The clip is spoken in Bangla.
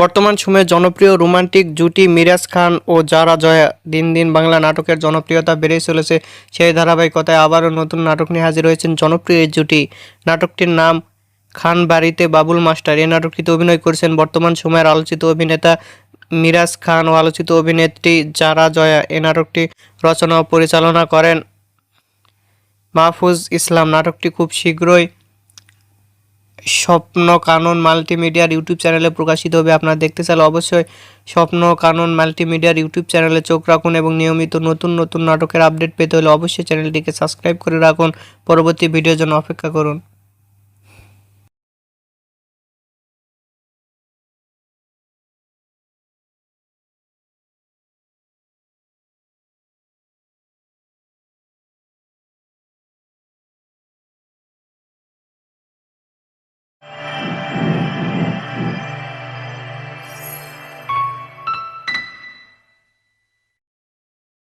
বর্তমান সময়ে জনপ্রিয় রোমান্টিক জুটি মিরাজ খান ও জারা জয়া দিন দিন বাংলা নাটকের জনপ্রিয়তা বেড়েই চলেছে। সেই ধারাবাহিকতায় আবারও নতুন নাটক নিয়ে হাজির হয়েছেন জনপ্রিয় এই জুটি। নাটকটির নাম খান বাড়িতে বাবুল মাস্টার। এই নাটকটিতে অভিনয় করেছেন বর্তমান সময়ের আলোচিত অভিনেতা মিরাজ খান ও আলোচিত অভিনেত্রী জারা জয়া। এই নাটকটি রচনা ও পরিচালনা করেন মাহফুজ ইসলাম। নাটকটি খুব শীঘ্রই স্বপ্ন কানন মাল্টিমিডিয়ার ইউটিউব চ্যানেলে প্রকাশিত হবে। আপনারা দেখতে চাইলে অবশ্যই স্বপ্ন কানন মাল্টিমিডিয়ার ইউটিউব চ্যানেলে চোখ রাখুন এবং নিয়মিত নতুন নতুন নাটকের আপডেট পেতে হলে অবশ্যই চ্যানেলটিকে সাবস্ক্রাইব করে রাখুন। পরবর্তী ভিডিওর জন্য অপেক্ষা করুন।